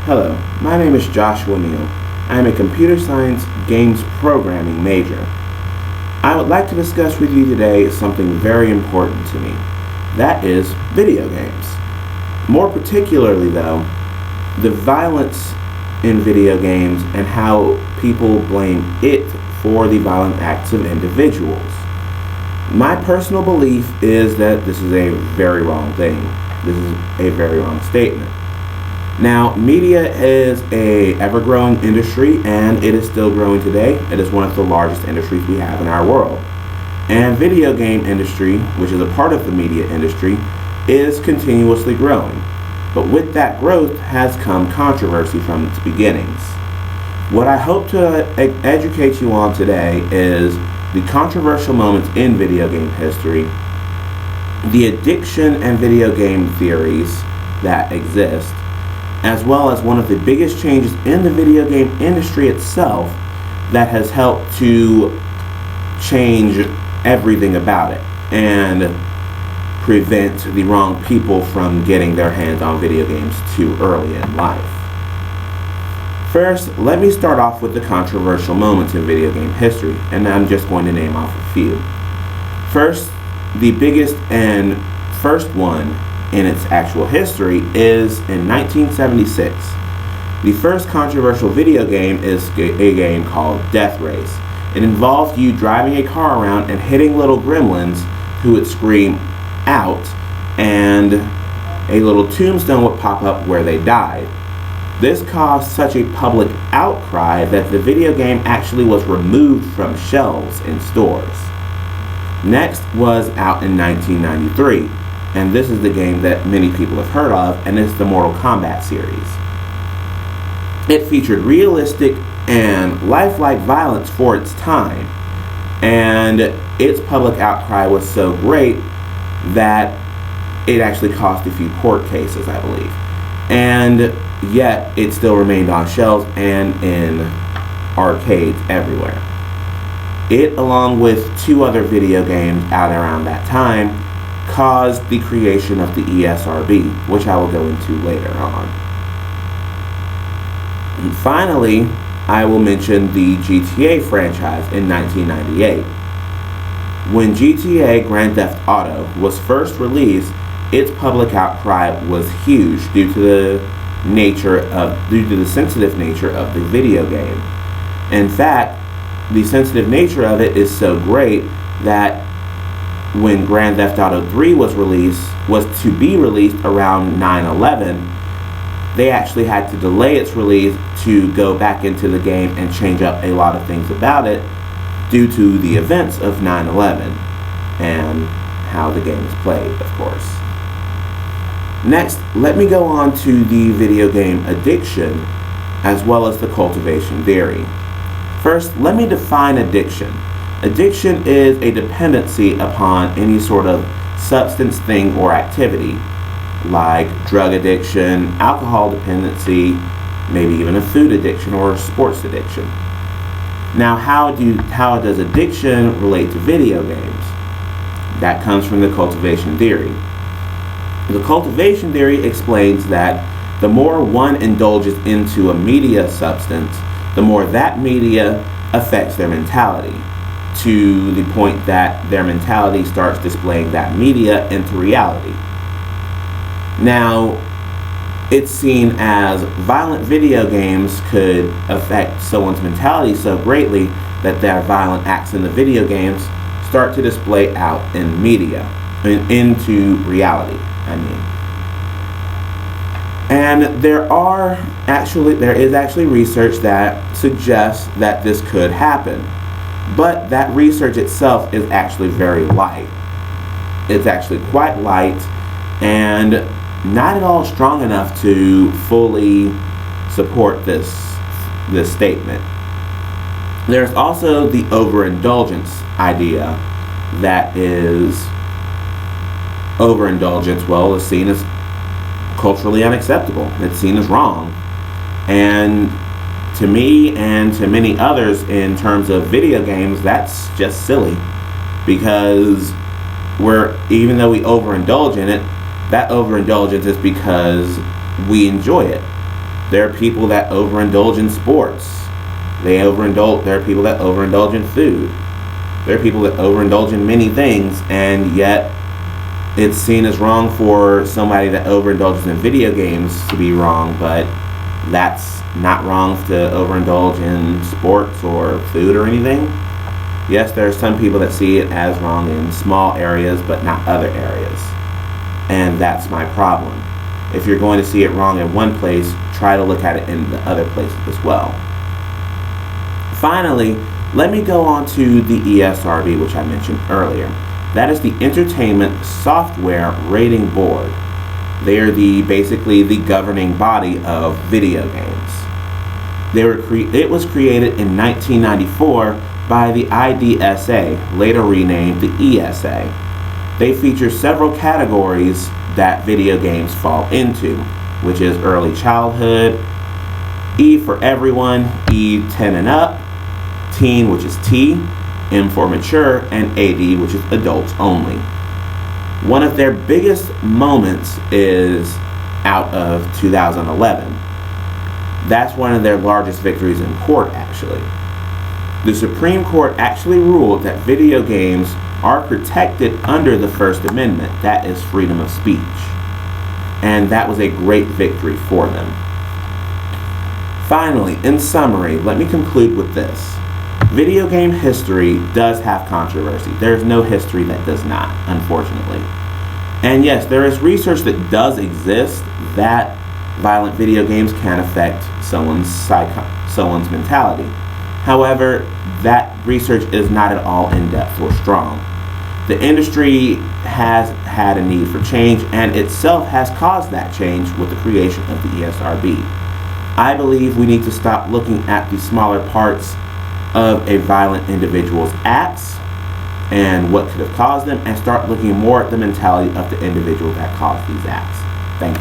Hello, my name is Joshua Neal. I am a computer science games programming major. I would like to discuss with you today something very important to me. That is video games. More particularly though, the violence in video games and how people blame it for the violent acts of individuals. My personal belief is that this is a very wrong thing. This is a very wrong statement. Now, media is a ever-growing industry, and it is still growing today. It is one of the largest industries we have in our world. And video game industry, which is a part of the media industry, is continuously growing. But with that growth has come controversy from its beginnings. What I hope to educate you on today is the controversial moments in video game history, the addiction and video game theories that exist, as well as one of the biggest changes in the video game industry itself that has helped to change everything about it and prevent the wrong people from getting their hands on video games too early in life. First, let me start off with the controversial moments in video game history, and I'm just going to name off a few. First, the biggest and first one in its actual history is in 1976. The first controversial video game is a game called Death Race. It involved you driving a car around and hitting little gremlins who would scream out, and a little tombstone would pop up where they died. This caused such a public outcry that the video game actually was removed from shelves in stores. Next was out in 1993, and this is the game that many people have heard of, and it's the Mortal Kombat series. It featured realistic and lifelike violence for its time, and its public outcry was so great that it actually caused a few court cases, I believe. And yet it still remained on shelves and in arcades everywhere. It, along with two other video games out around that time, caused the creation of the ESRB, which I will go into later on. And finally, I will mention the GTA franchise in 1998. When GTA Grand Theft Auto was first released, its public outcry was huge due to the sensitive nature of the video game. In fact, the sensitive nature of it is so great that when Grand Theft Auto 3 was to be released around 9/11, they actually had to delay its release to go back into the game and change up a lot of things about it due to the events of 9/11 and how the game is played, of course. Next, let me go on to the video game addiction as well as the cultivation theory. First, let me define addiction. Addiction is a dependency upon any sort of substance, thing, or activity, like drug addiction, alcohol dependency, maybe even a food addiction or a sports addiction. Now, how does addiction relate to video games? That comes from the cultivation theory. The cultivation theory explains that the more one indulges into a media substance, the more that media affects their mentality, to the point that their mentality starts displaying that media into reality. Now, it's seen as violent video games could affect someone's mentality so greatly that their violent acts in the video games start to display out in media, into reality, I mean. And there is actually research that suggests that this could happen. But that research itself is actually very light. It's actually quite light and not at all strong enough to fully support this statement. There's also the overindulgence idea, that is overindulgence, well, is seen as culturally unacceptable. It's seen as wrong. And to me and to many others in terms of video games, that's just silly, because even though we overindulge in it, that overindulgence is because we enjoy it. There are people that overindulge in sports. There are people that overindulge in food. There are people that overindulge in many things, and yet it's seen as wrong for somebody that overindulges in video games to be wrong, but that's not wrong to overindulge in sports or food or anything. Yes, there are some people that see it as wrong in small areas, but not other areas. And that's my problem. If you're going to see it wrong in one place, try to look at it in the other places as well. Finally, let me go on to the ESRB, which I mentioned earlier. That is the Entertainment Software Rating Board. They are basically the governing body of video games. It was created in 1994 by the IDSA, later renamed the ESA. They feature several categories that video games fall into, which is early childhood, E for everyone, E 10 and up, teen, which is T, M for mature, and AD, which is adults only. One of their biggest moments is out of 2011. That's one of their largest victories in court, actually. The Supreme Court actually ruled that video games are protected under the First Amendment. That is freedom of speech. And that was a great victory for them. Finally, in summary, let me conclude with this. Video game history does have controversy. There's no history that does not, unfortunately. And yes, there is research that does exist that violent video games can affect someone's mentality. However, that research is not at all in-depth or strong. The industry has had a need for change and itself has caused that change with the creation of the ESRB. I believe we need to stop looking at the smaller parts of a violent individual's acts and what could have caused them and start looking more at the mentality of the individual that caused these acts. Thank you.